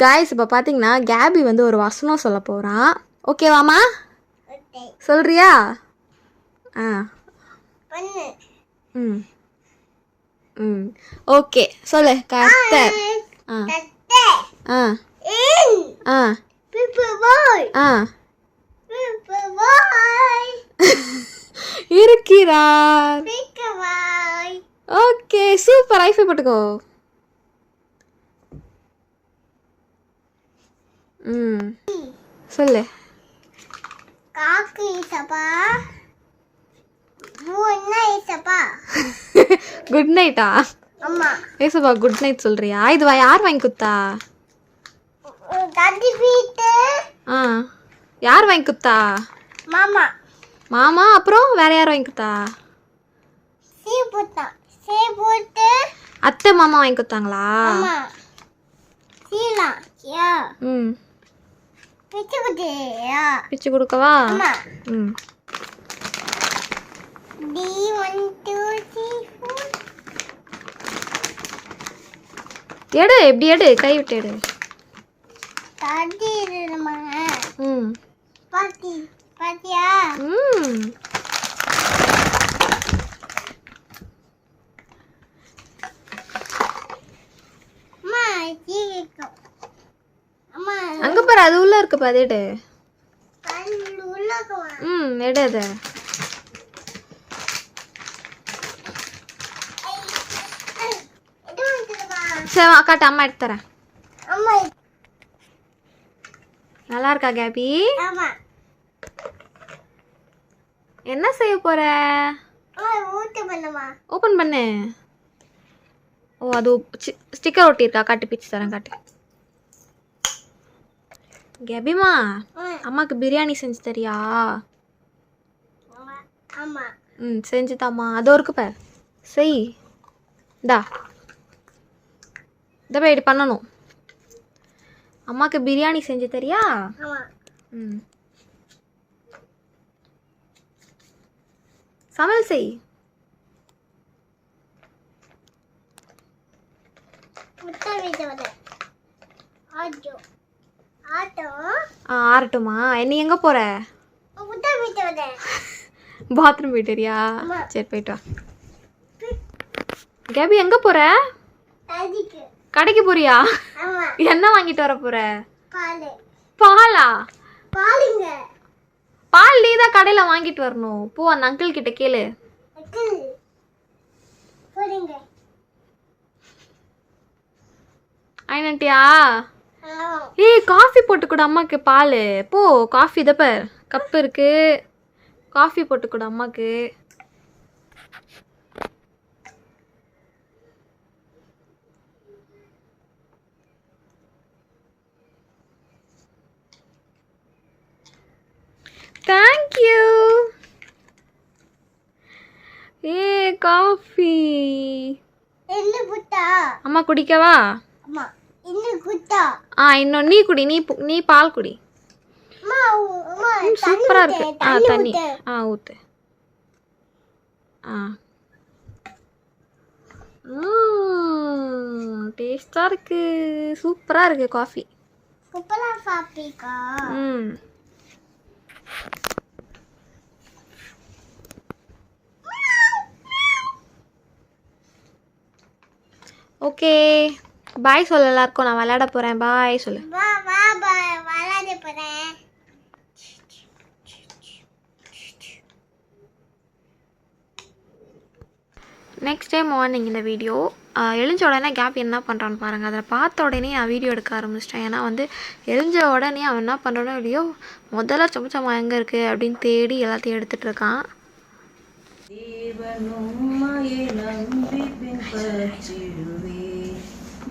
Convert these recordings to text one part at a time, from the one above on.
Guys இப்போ பார்த்தீங்கன்னா KP வந்து ஒரு வசனம் சொல்ல போகிறான். ஓகேவாம்மா? சொல்றியா? ஆ ம் ம் ஓகே சொல்லு. கர்த்தர். ஆ ஆ ஆ ஆ இருக்கிறார். Okay super. ஐஃபை போட்டுக்கோ. ம் சொல்லு. குட் நைட்டா? ஏசப்பா குட் நைட் சொல்றியா? இது யார் வாங்கி குத்தா? ஆ யார் வாங்கி குத்தா? மாமா. அப்புறம் வேற யார் வாங்கி குத்தா? அத்தை மாமா வாங்கி குத்தாங்களா? ம் பிச்சு கொடுக்கவா? ம் எடு. எப்படி எடு? கை விட்டு எடு. ம் ம் அங்க பாரு, அது உள்ள இருக்கு பாரு. எடு. ம் எடு அது. சரி காட்டு, அம்மா எடுத்து தரேன். நல்லா இருக்கா கேபி? என்ன செய்ய போற? ஓபன் பண்ணு. ஓ அது ஸ்டிக்கர் ஒட்டியிருக்கா? காட்டு, பிச்சு தரேன். காட்டு கேபிமா. அம்மாக்கு பிரியாணி செஞ்சு தரியா? ம் செஞ்சுதாம்மா. அதோ இருக்கு பார், செய். டா இந்த போய் இப்படி பண்ணணும். அம்மாக்கு பிரியாணி செஞ்சு தரியா? ம் சமையல் செய். ஆறட்டுமா? நீ எங்க போற? பாத்ரூம் போயிட்டறியா? சரி போயிட்டு வா. கேபி எங்க போற? கடைக்கு போறியா? என்ன வாங்கிட்டு வர போற? பாலா? பால் நீ தான் கடையில வாங்கிட்டு வரணும். போ அந்த அங்கிள் கிட்ட கேளு. ஐநட்டியா? ஏய் காஃபி போட்டு கொடு அம்மாக்கு. பால் போ. காஃபி இதப்ப கப்பு இருக்கு. காஃபி போட்டு கொடு அம்மாக்கு. தேங்க்யூ. ஏ காஃபி அம்மா குடிக்கவா? இன்னும் நீ குடி. நீ பால் குடி. சூப்பரா இருக்கு. தண்ணி ஊத்து. டேஸ்டா இருக்கு. சூப்பரா இருக்கு காஃபி. ம் ஓகே பாய் சொல்லு எல்லாருக்கும். நான் விளையாட போறேன். பாய் சொல்லு. நெக்ஸ்ட் டே மார்னிங் இந்த வீடியோ எழுஞ்ச உடனே கேப் என்ன பண்ணுறான்னு பாருங்கள். அதில் பார்த்த உடனே நான் வீடியோ எடுக்க ஆரம்பிச்சிட்டேன். ஏன்னா வந்து எழுஞ்ச உடனே அவன் என்ன பண்ணுறானோ இல்லையோ முதல்ல சமச்சமா எங்கே இருக்குது அப்படின்னு தேடி எல்லாத்தையும் எடுத்துகிட்டு இருக்கான்.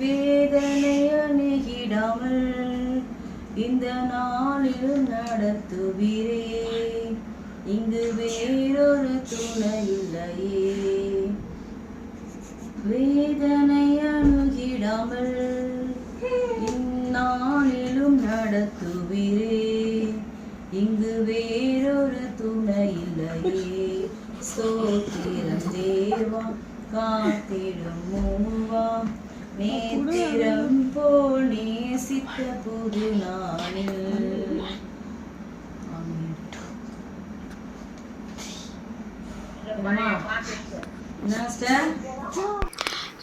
வேதனை அணுகிடாமல் இந்த நாளில் நடத்துவீரே, இங்கு வேறொரு துணை இல்லையே. வேதனை அணுகிடாமல் இந்நாளிலும் நடத்துவீரே, இங்கு வேறொரு துணை இல்லையே. ஸ்தோத்திரம் தேவா காத்திடும் மூவா நேத்திரம் போல் நேசித்த புது நாளில்.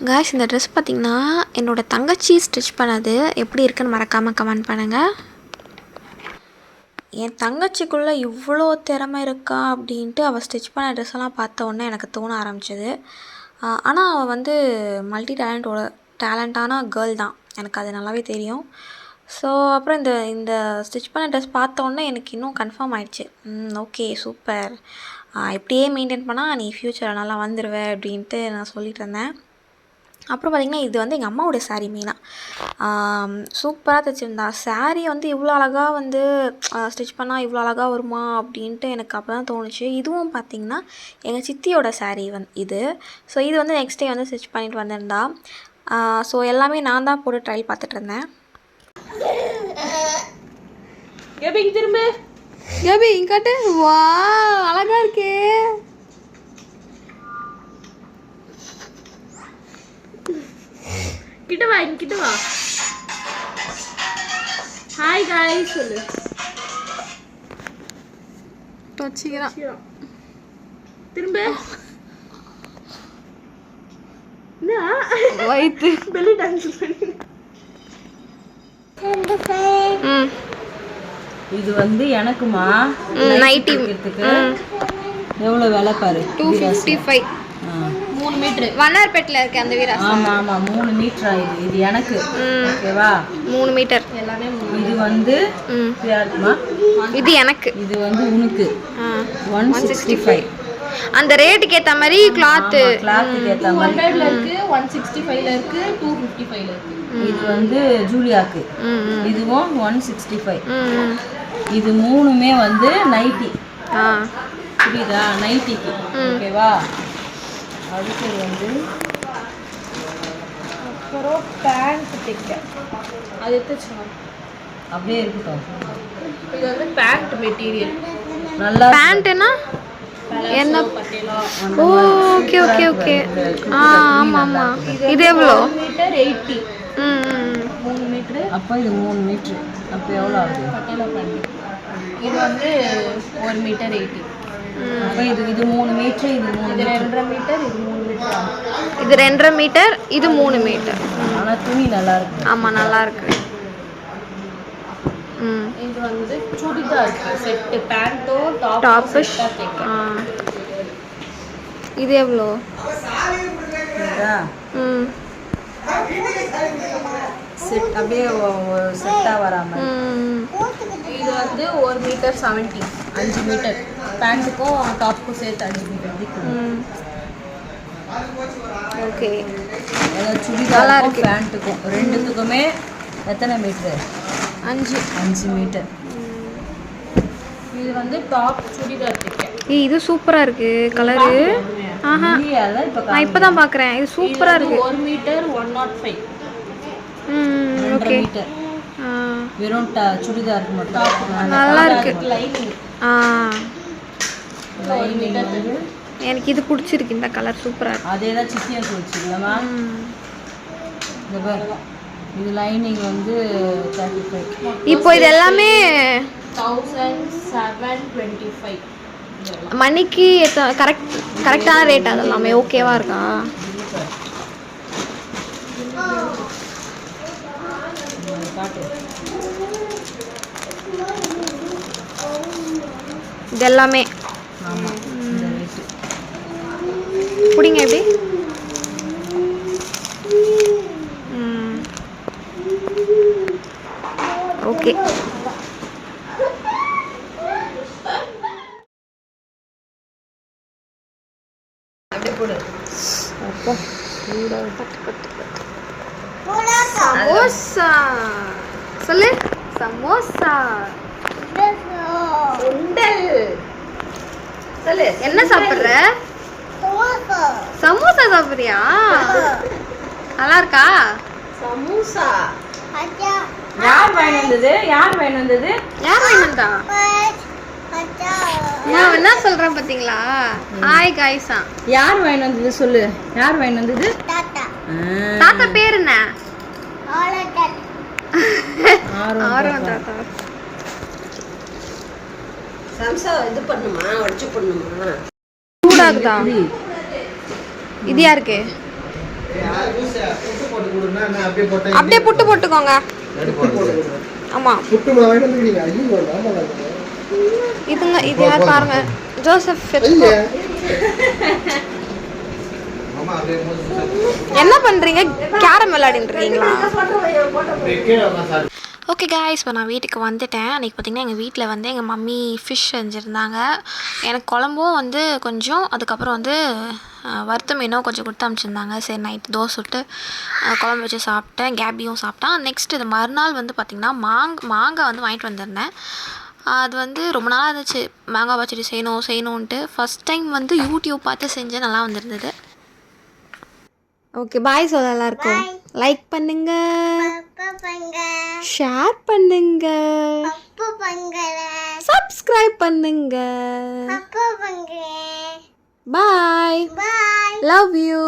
காய்ஸ், இந்த ட்ரெஸ் பார்த்திங்கன்னா என்னோடய தங்கச்சி ஸ்டிச் பண்ணது. எப்படி இருக்குன்னு மறக்காமல் கமெண்ட் பண்ணுங்கள். என் தங்கச்சிக்குள்ளே இவ்வளோ திறமை இருக்கா அப்படின்ட்டு அவள் ஸ்டிச் பண்ண ட்ரெஸ்ஸெல்லாம் பார்த்த உடனே எனக்கு தோண ஆரம்பிச்சிது. ஆனால் அவள் வந்து மல்டி டேலண்டான கேர்ள் தான், எனக்கு அது நல்லாவே தெரியும். ஸோ அப்புறம் இந்த இந்த ஸ்டிச் பண்ண ட்ரெஸ் பார்த்த உடனே எனக்கு இன்னும் கன்ஃபார்ம் ஆகிடுச்சு. ஓகே சூப்பர், இப்படியே மெயின்டைன் பண்ணால் நீ ஃப்யூச்சரில் நல்லா வந்துடுவ அப்படின்ட்டு நான் சொல்லிட்டு இருந்தேன். அப்புறம் பார்த்திங்கன்னா இது வந்து எங்கள் அம்மாவோட சாரீ. மெயினாக சூப்பராக தைச்சிருந்தா. சாரீ வந்து இவ்வளோ அழகாக வந்து ஸ்டிச் பண்ணால் இவ்வளோ அழகாக வருமா அப்படின்ட்டு எனக்கு அப்போ தான் தோணுச்சு. இதுவும் பார்த்திங்கன்னா எங்கள் சித்தியோட சாரீ இது. ஸோ இது வந்து நெக்ஸ்ட் டே வந்து ஸ்டிச் பண்ணிட்டு வந்திருந்தா. ஸோ எல்லாமே நான் தான் போட்டு ட்ரையல் பார்த்துட்டு இருந்தேன். திரும்ப இங்கட்டு வா, அழகா இருக்கே. கிட்ட வா, கிட்ட வா. ஹாய் गाइस சொல்லு. தொச்சிரா திரும்ப வைத்து பெல்லி டான்ஸ் பண்ணு. இது வந்து எனக்குமா நைட்டி எவ்வளவு விலை பாரு. 255. 3 மீட்டர் வண்ணார்பேட்டில் இருக்கு அந்த வீரா. ஆமா ஆமா 3 மீட்டரா இது. இது எனக்கு ஓகேவா? 3 மீட்டர் எல்லாமே. இது வந்து யாருக்குமா? இது எனக்கு. இது வந்து உனக்கு 165. அந்த ரேட்டுக்கு ஏத்த மாதிரி கிளாத் ஏத்த மாதிரி 100ல இருக்கு, 165ல இருக்கு, 255ல இருக்கு. இது வந்து ஜூலியாக்கு. இதுவும் 165. இது மூணுமே வந்து நைட்டி. புரியுதா? நைட்டிக்கு ஓகேவா? அடுத்து வந்து அப்புறம் பேண்ட் தைக்க அது எடுத்துச்சோம். அப்படியே இருக்கட்டும். இது வந்து பேண்ட் மெட்டீரியல். நல்லா பேண்ட்னா என்ன? Okay okay okay. ஆமா ஆமா. இது எவ்வளோ? மீட்டர் 80. 3 மீட்டர். அப்போ இது 3 மீட்டர். அப்போ எவ்வளோ ஆகுது? பட்டேலா பேண்ட். இது வந்து 1 மீட்டர் 80. அப்போ இது 3 மீட்டர். இது 2.5 மீட்டர். இது 3 மீட்டர் ஆகும். இது 2.5 மீட்டர், இது 3 மீட்டர். ஆனால் துணி நல்லா இருக்கு. ஆமா நல்லா இருக்கு. இது வந்து சுடிதார் செட். பேண்டோ டாப். செட்டா தைக்க. இது எவ்வளோ? செட் அப்படியே செட்டாக வராமல். இது வந்து 1 மீட்டர் 70. 5 மீட்டர் பேண்ட்டுக்கும் டாப்புக்கும் சேர்த்து 5 மீட்டர். ஓகே. சுடிதாருக்கும் பேண்ட்டுக்கும் ரெண்டுத்துக்குமே எத்தனை மீட்டர்? 5 மீட்டர். இது வந்து டாப் சுடிதார் தைக்க. இது சூப்பரா இருக்கு கலரு. ஆஹா, நான் இப்பதான் பாக்குறேன். இது சூப்பரா இருக்கு. 1 மீட்டர் 105. ஓகே. மீட்டர் வெறும் சுடிதாருக்கு மட்டும். நல்லா இருக்கு. லைனிங். லைனிங் எனக்கு இது பிடிச்சிருக்கு. இந்த கலர் சூப்பரா இருக்கு. அதே தான் சித்தியும் சொல்லிச்சுல்லமா. இந்த பாரு, இது லைனிங் வந்து 35. இப்போ இது எல்லாமே 1725. மணிக்கு கரெக்டான ரேட். அதெல்லாமே ஓகேவா இருக்கா? இது எல்லாமே பிடிங்க எப்படி? ஓகே. சமோசா சொல்லு. சமோசா. சுண்டல் சொல்லு. என்ன சாப்பிடுற? சமோசா சாப்பிடுறியா? நல்லா இருக்கா சமோசா? யார் வாங்கி வந்தது? யார் வாங்கி வந்தது? யார் வாங்கி வந்தா? நான் என்ன சொல்றேன் பாத்தீங்களா? ஹாய் காய்ஸா. யார் வாங்கி வந்தது சொல்லு. யார் வாங்கி வந்தது? தாத்தா. தாத்தா பேர் என்ன? ஆர்வம் ஆர்வம் தாத்தா. சம்சா இது பண்ணுமா, உடச்சு பண்ணுமா? சூடாகுதா? இது யாருக்கு? அப்படியே புட்டு போட்டுக்கோங்க. ஆமா இதுங்க இது யார் பாருங்க, ஜோசப் ஃபெத்கோ. என்ன பண்றீங்க? கேரம் விளையாடிட்டு இருக்கீங்களா? ஓகே காய்ஸ், இப்போ நான் வீட்டுக்கு வந்துட்டேன். அன்றைக்கி பார்த்திங்கன்னா எங்கள் வீட்டில் வந்து எங்கள் மம்மி ஃபிஷ் செஞ்சுருந்தாங்க. எனக்கு குழம்பும் வந்து கொஞ்சம், அதுக்கப்புறம் வந்து வறுத்த மீனும் கொஞ்சம் கொடுத்து அனுப்பிச்சிருந்தாங்க. சரி நைட்டு தோசை சுட்டு குழம்பு வச்சு சாப்பிட்டேன். கேபியும் சாப்பிட்டான். நெக்ஸ்ட் இது மறுநாள் வந்து பார்த்திங்கன்னா மாங்காய் வந்து வாங்கிட்டு வந்திருந்தேன். அது வந்து ரொம்ப நாளாக இருந்துச்சு மாங்காய் பச்சடி செய்யணுன்ட்டு. ஃபஸ்ட் டைம் வந்து யூடியூப் பார்த்து செஞ்சேன், நல்லா வந்திருந்தது. ஓகே பாய் சொல்ல எல்லாருக்கும். லைக் பண்ணுங்க, ஷேர் பண்ணுங்க, சப்ஸ்கிரைப் பண்ணுங்க. பாய், லவ் யூ.